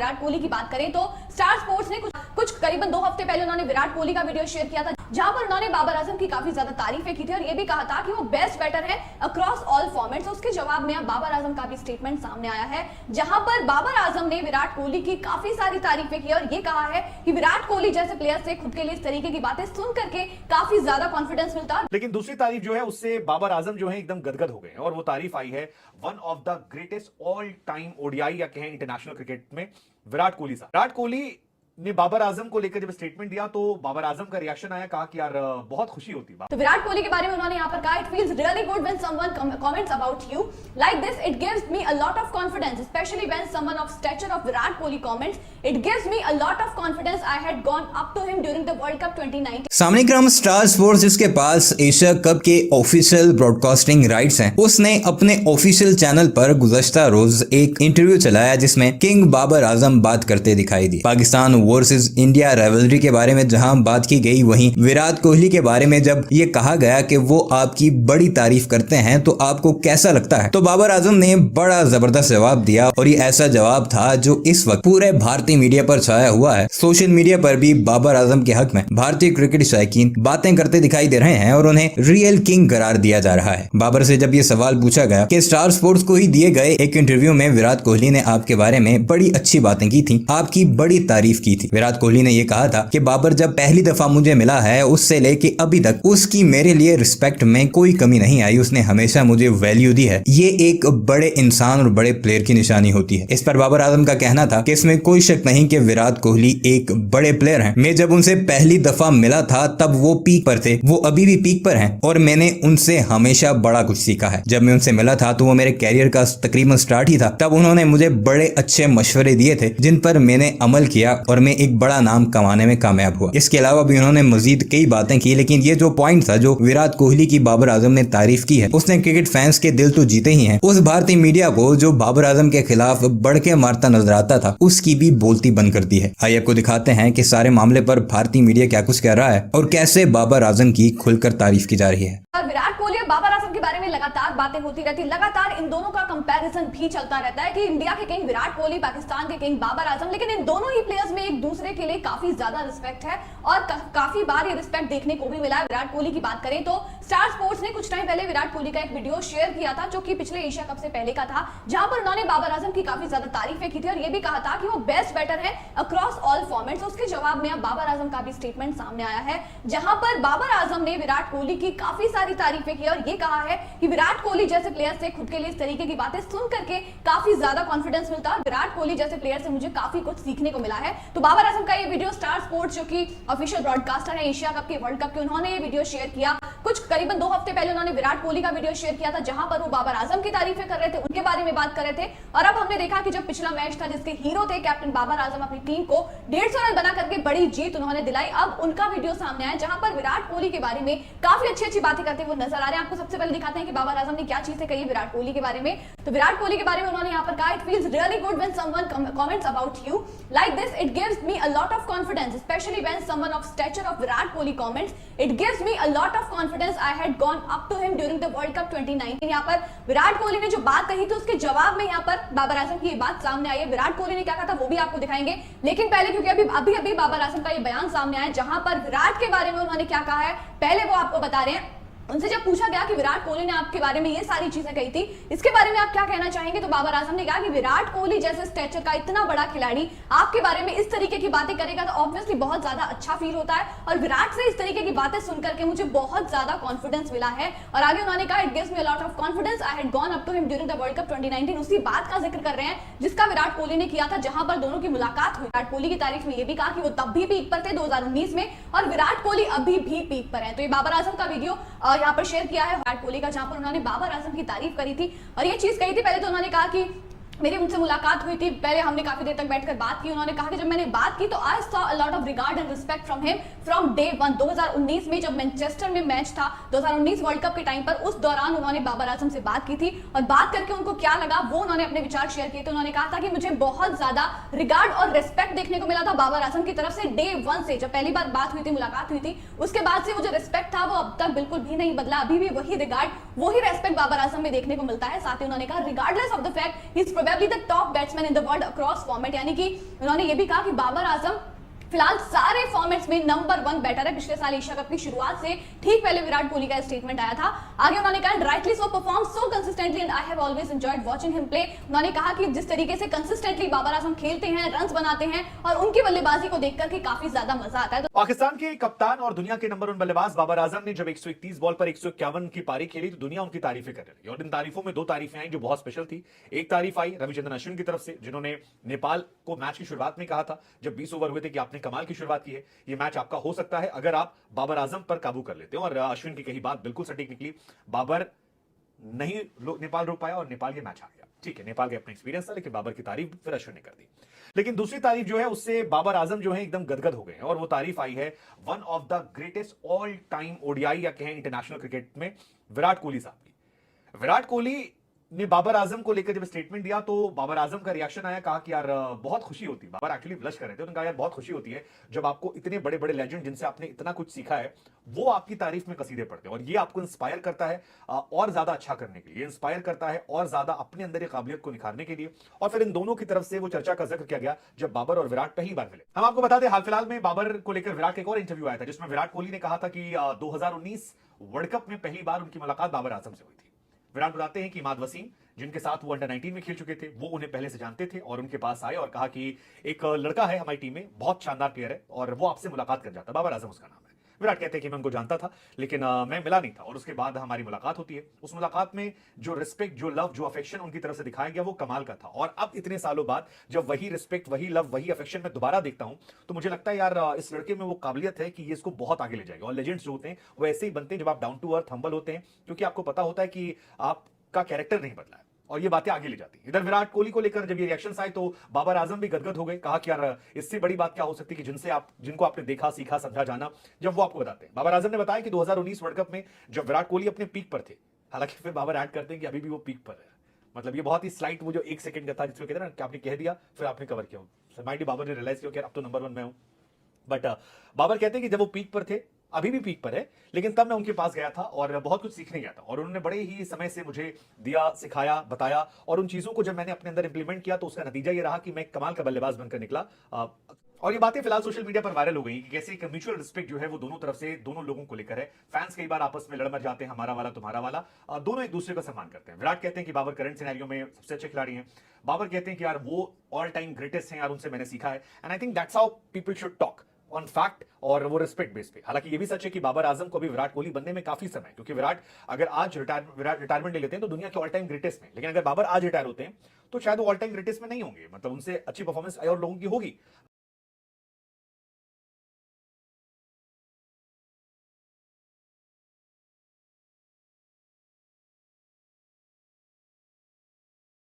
विराट कोहली की बात करें तो स्टार स्पोर्ट्स ने कुछ करीबन 2 हफ्ते पहले उन्होंने विराट कोहली का वीडियो शेयर किया था, जहां पर उन्होंने बाबर आजम की काफी ज्यादा तारीफें की थी और ये भी कहा था कि वो बेस्ट बैटर है अक्रॉस ऑल फॉर्मेट्स। उसके जवाब में अब बाबर आजम का भी स्टेटमेंट सामने आया है, जहां पर बाबर आजम ने विराट कोहली की काफी सारी तारीफें की और ये कहा है कि विराट कोहली जैसे प्लेयर से खुद के लिए इस तरीके की बातें सुन करके काफी ज्यादा कॉन्फिडेंस मिलता है। लेकिन दूसरी तारीफ जो है उससे बाबर आजम जो है एकदम गदगद हो गए और वो तारीफ आई है one of the greatest all time ODI या कहें इंटरनेशनल क्रिकेट में विराट कोहली साहब। विराट कोहली ने बाबर आजम को लेकर जब स्टेटमेंट दिया तो बाबर आजम का रिएक्शन आया, कहा कि यार बहुत खुशी होती है। तो विराट कोहली के बारे में उन्होंने यहाँ पर कहा, it feels really good when someone comments about you like this, it gives me a lot of confidence specially when someone of stature of Virat Kohli comments, it gives me a lot of confidence, I had gone up to him during the World Cup 2019। सामने क्रम Star Sports जिसके पास Asia Cup के official broadcasting rights हैं, उसने अपने official channel पर गुज़श्ता रोज एक इंटरव्यू चलाया जिसमें किंग बाबर आजम बात करते दिखाई दी। पाकिस्तान वर्सेस इंडिया राइवलरी के बारे में जहां बात की गई, वहीं विराट कोहली के बारे में जब ये कहा गया कि वो आपकी बड़ी तारीफ करते हैं तो आपको कैसा लगता है, तो बाबर आजम ने बड़ा जबरदस्त जवाब दिया और ये ऐसा जवाब था जो इस वक्त पूरे भारतीय मीडिया पर छाया हुआ है। सोशल मीडिया पर भी बाबर आजम के हक में भारतीय क्रिकेट शौकीन बातें करते दिखाई दे रहे हैं और उन्हें रियल किंग करार दिया जा रहा है। बाबर से जब ये सवाल पूछा गया कि स्टार स्पोर्ट्स को ही दिए गए एक इंटरव्यू में विराट कोहली ने आपके बारे में बड़ी अच्छी बातें की थी, आपकी बड़ी तारीफ की थी। विराट कोहली ने ये कहा था कि बाबर जब पहली दफा मुझे मिला है उससे लेके अभी तक उसकी मेरे लिए रिस्पेक्ट में कोई कमी नहीं आई, उसने हमेशा मुझे वैल्यू दी है। ये एक बड़े इंसान और बड़े प्लेयर की निशानी होती है। इस पर बाबर आजम का कहना था कि इसमें कोई शक नहीं कि विराट कोहली एक बड़े प्लेयर हैं। मैं जब उनसे पहली दफा मिला था तब वो पीक पर थे, वो अभी भी पीक पर हैं और मैंने उनसे हमेशा बड़ा कुछ सीखा है। जब मैं उनसे मिला था तो वो मेरे कैरियर का तकरीबन स्टार्ट ही था, तब उन्होंने मुझे बड़े अच्छे मशवरे दिए थे जिन पर मैंने अमल किया और मैं एक बड़ा नाम कमाने में कामयाब हुआ। इसके अलावा भी उन्होंने मजीद कई बातें की, लेकिन ये जो पॉइंट था जो विराट कोहली की बाबर आजम ने तारीफ की है, उसने क्रिकेट फैंस के दिल तो जीते ही हैं। उस भारतीय मीडिया को जो बाबर आजम के खिलाफ बढ़ के मारता नजर आता था उसकी भी बोलती बंद कर दी है। आइए आपको दिखाते हैं कि सारे मामले पर भारतीय मीडिया क्या कुछ कह रहा है और कैसे बाबर आजम की खुलकर तारीफ की जा रही है। विराट कोहली और बाबर आजम के बारे में लगातार बातें होती रहती, लगातार इन दोनों का कंपैरिजन भी चलता रहता है कि इंडिया के किंग विराट कोहली, पाकिस्तान के किंग बाबर आजम, लेकिन इन दोनों ही प्लेयर्स में एक दूसरे के लिए काफी ज्यादा रिस्पेक्ट है और काफी बार ये रिस्पेक्ट देखने को भी मिला है। विराट कोहली की बात करें तो स्टार स्पोर्ट्स ने कुछ टाइम पहले विराट कोहली का एक वीडियो शेयर किया था जो कि पिछले एशिया कप से पहले का था, जहां पर उन्होंने बाबर आजम की काफी ज्यादा तारीफें की थी और ये भी कहा था कि वो बेस्ट बैटर है अक्रॉस ऑल फॉर्मेट्स। उसके जवाब में अब बाबर आजम का भी स्टेटमेंट सामने आया है, जहां पर बाबर आजम ने विराट कोहली की काफी सारी तारीफें की और ये कहा है कि विराट कोहली जैसे प्लेयर से खुद के लिए इस तरीके की बातें सुन करके काफी ज्यादा कॉन्फिडेंस मिलता है। विराट कोहली जैसे प्लेयर से मुझे काफी कुछ सीखने को मिला है। तो बाबर आजम का ये वीडियो स्टार स्पोर्ट्स जो कि ऑफिशियल ब्रॉडकास्टर है एशिया कप के, वर्ल्ड कप के, उन्होंने ये वीडियो शेयर किया। कुछ करीबन 2 हफ्ते पहले उन्होंने विराट कोहली का वीडियो शेयर किया था जहां पर वो बाबर आजम की तारीफें कर रहे थे, उनके बारे में बात कर रहे थे। और अब हमने देखा कि जब पिछला मैच था जिसके हीरो थे कैप्टन बाबर आजम, अपनी टीम को 150 रन बना करके बड़ी जीत उन्होंने दिलाई, अब उनका वीडियो सामने आया जहां पर विराट कोहली के बारे में काफी अच्छी बातें करते हुए नजर आ रहे हैं। आपको सबसे पहले दिखाते हैं कि बाबर आजम ने क्या चीजें कही विराट कोहली के बारे में। तो विराट कोहली के बारे में उन्होंने यहाँ पर कहा, it feels really good when someone comments about you like this, it gives me a lot of confidence specially when someone of stature of Virat Kohli comments, it gives me a lot of confidence, I had gone up to him during the World Cup 2019। यहाँ पर विराट कोहली ने जो बात कही थी उसके जवाब में यहाँ पर बाबर आजम की ये बात सामने आई है। विराट कोहली ने क्या कहा था वो भी आपको दिखाएंगे, लेकिन पहले क्योंकि अभी बाबर आजम का ये बयान सामने आया जहां पर विराट के बारे में उन्होंने क्या कहा है पहले वो आपको बता रहे हैं। उनसे जब पूछा गया कि विराट कोहली ने आपके बारे में ये सारी चीजें कही थी, इसके बारे में आप क्या कहना चाहेंगे, तो बाबर आजम ने कहा कि विराट कोहली जैसे स्टेचर का इतना बड़ा खिलाड़ी आपके बारे में इस तरीके की बातें करेगा तो ऑब्वियसली बहुत ज्यादा अच्छा फील होता है और विराट से इस तरीके की बातें सुनकर के मुझे बहुत ज्यादा कॉन्फिडेंस मिला है। और आगे उन्होंने कहा, it gives me a lot of confidence, I had gone up to him during the World Cup 2019। उसी बात का जिक्र कर रहे हैं जिसका विराट कोहली ने किया था जहां पर दोनों की मुलाकात हुई। विराट कोहली की तारीफ में यह भी कहा कि वो तब भी पीक पर थे 2019 में और विराट कोहली अभी भी पीक पर है। तो ये बाबर आजम का वीडियो यहाँ पर शेयर किया है विराट कोहली का, जहां पर उन्होंने बाबर आजम की तारीफ करी थी और ये चीज कही थी। पहले तो उन्होंने कहा कि मेरी उनसे मुलाकात हुई थी, पहले हमने काफी देर तक बैठकर बात की। उन्होंने कहा कि जब मैंने बात की तो I saw a lot of regard and respect from him from day one. 2019 में जब मैनचेस्टर में मैच था 2019 वर्ल्ड कप के टाइम पर, उस दौरान उन्होंने बाबर आजम से बात की थी और बात करके उनको क्या लगा वो उन्होंने अपने विचार शेयर किए। तो उन्होंने कहा था कि मुझे बहुत ज्यादा रिगार्ड और रिस्पेक्ट देखने को मिला था बाबर आजम की तरफ से डे वन से। जब पहली बार बात हुई थी, मुलाकात हुई थी, उसके बाद से वो जो रिस्पेक्ट था वो अब तक बिल्कुल भी नहीं बदला, अभी भी वही रिगार्ड वही रेस्पेक्ट बाबर आजम में देखने को मिलता है। साथ ही उन्होंने कहा, regardless of the fact he is probably the top batsman in the world across format, यानी कि उन्होंने ये भी कहा कि बाबर आजम फिलहाल सारे फॉर्मेट्स में नंबर 1 बैटर है। पिछले साल एशिया कप की शुरुआत से ठीक पहले विराट कोहली का स्टेटमेंट आया था। आगे उन्होंने कहा rightly so perform so consistently and I have always enjoyed watching him play. उन्होंने कहा कि जिस तरीके से कंसिस्टेंटली बाबर आजम खेलते हैं, रन्स बनाते हैं और उनकी बल्लेबाजी को देखकर के काफी ज्यादा मजा आता है। पाकिस्तान के कप्तान और दुनिया के नंबर 1 बल्लेबाज बाबर आजम ने जब 131 बॉल पर 151 की पारी खेली तो दुनिया उनकी तारीफें कर रही है। और इन तारीफों में 2 तारीफें आई जो बहुत स्पेशल थी। एक तारीफ आई रविचंद्रन अश्विन की तरफ से, जिन्होंने नेपाल को मैच की शुरुआत में कहा था जब 20 ओवर हुए थे कि आपने कमाल की शुरुआत की है, ये मैच आपका हो सकता है अगर आप बाबर आजम पर काबू कर लेते हो। और अश्विन की कही बात बिल्कुल सटीक निकली। बाबर नहीं नेपाल रोक पाया और नेपाल ये मैच आ गया। ठीक है, नेपाल का अपना एक्सपीरियंस था, लेकिन बाबर की तारीफ फिर अश्विन ने कर दी। लेकिन दूसरी तारीफ जो है उससे बाबर आजम जो है एकदम गदगद हो गए हैं। और वो तारीफ आई है one of the greatest all time ODI या कहें इंटरनेशनल क्रिकेट में विराट कोहली साहब की। विराट कोहली ने बाबर आजम को लेकर जब स्टेटमेंट दिया तो बाबर आजम का रिएक्शन आया, कहा कि यार बहुत खुशी होती है। बाबर एक्चुअली ब्लश कर रहे थे। उन्होंने कहा यार बहुत खुशी होती है जब आपको इतने बड़े बड़े लेजेंड जिनसे आपने इतना कुछ सीखा है वो आपकी तारीफ में कसीदे पढ़ते हैं और ये आपको इंस्पायर करता है और ज्यादा अच्छा करने के लिए, इंस्पायर करता है और ज्यादा अपने अंदर एक काबिलियत को निखारने के लिए। और फिर इन दोनों की तरफ से वो चर्चा का जिक्र किया गया जब बाबर और विराट पहली बार मिले। हम आपको बता दें हाल फिलहाल में बाबर को लेकर विराट का एक और इंटरव्यू आया था जिसमें विराट कोहली ने कहा था कि 2019 वर्ल्ड कप में पहली बार उनकी मुलाकात बाबर आजम से हुई थी। विराट बताते हैं कि इमाद वसीम जिनके साथ वो अंडर 19 में खेल चुके थे वो उन्हें पहले से जानते थे और उनके पास आए और कहा कि एक लड़का है हमारी टीम में, बहुत शानदार प्लेयर है और वो आपसे मुलाकात कर जाता। बाबर आजम उसका नाम है। विराट कहते हैं कि मैं उनको जानता था लेकिन मैं मिला नहीं था और उसके बाद हमारी मुलाकात होती है। उस मुलाकात में जो रिस्पेक्ट, जो लव, जो अफेक्शन उनकी तरफ से दिखाया गया वो कमाल का था। और अब इतने सालों बाद जब वही रिस्पेक्ट, वही लव, वही अफेक्शन मैं दोबारा देखता हूं तो मुझे लगता है यार इस लड़के में वो काबिलियत है कि ये इसको बहुत आगे ले जाएगा। और लेजेंड्स जो होते हैं वो ऐसे ही बनते हैं जब आप डाउन टू अर्थ, हम्बल होते हैं, क्योंकि आपको पता होता है कि आपका कैरेक्टर नहीं बदला है और ये बातें आगे ले जाती है। इधर विराट कोहली को लेकर जब ये रिएक्शंस आए तो बाबर आजम भी गदगद हो गए। कहा कि यार इससे बड़ी बात क्या हो सकती है कि जिनको आपने देखा, सीखा, समझा, जाना, जब वो आपको बताते हैं। बाबर आजम ने बताया कि 2019 वर्ल्ड कप में जब विराट कोहली अपने पीक पर थे, हालांकि फिर बाबर ऐड करते हैं कि अभी भी वो पीक पर है। मतलब ये बहुत ही स्लाइट वो जो 1 सेकंड का था जिसमें कहते हैं ना कि आपने कह दिया फिर आपने कवर किया। माइंड बाबर ने रियलाइज किया कि अब तो नंबर 1 मैं हूं। बट बाबर कहते हैं कि जब वो पीक पर थे, अभी भी पीक पर है, लेकिन तब मैं उनके पास गया था और बहुत कुछ सीखने गया था और उन्होंने बड़े ही समय से मुझे दिया, सिखाया, बताया और उन चीजों को जब मैंने अपने अंदर इंप्लीमेंट किया तो उसका नतीजा ये रहा कि मैं कमाल का बल्लेबाज बनकर निकला। और ये बातें फिलहाल सोशल मीडिया पर वायरल हो गई कि कैसे एक म्यूचुअल रिस्पेक्ट जो है वो दोनों तरफ से, दोनों लोगों को लेकर है। फैंस कई बार आपस में लड़ मर जाते हैं, हमारा वाला तुम्हारा वाला, दोनों एक दूसरे का सम्मान करते हैं। विराट कहते हैं कि बाबर करंट सिनेरियो में सबसे अच्छे खिलाड़ी हैं। बाबर कहते हैं कि यार वो ऑल टाइम ग्रेटेस्ट हैं यार, उनसे मैंने सीखा है। And I think that's how people should talk on fact और वो रिस्पेक्ट बेस पे। हालांकि ये भी सच है कि बाबर आजम को भी विराट कोहली बनने में काफी समय, क्योंकि विराट अगर आज रिटायरमेंट ले लेते हैं तो दुनिया के ऑल टाइम ग्रेटेस्ट में, लेकिन अगर बाबर आज रिटायर होते हैं तो शायद वो ऑल टाइम ग्रेटेस्ट में नहीं होंगे। मतलब उनसे अच्छी परफॉर्मेंस और लोगों की होगी,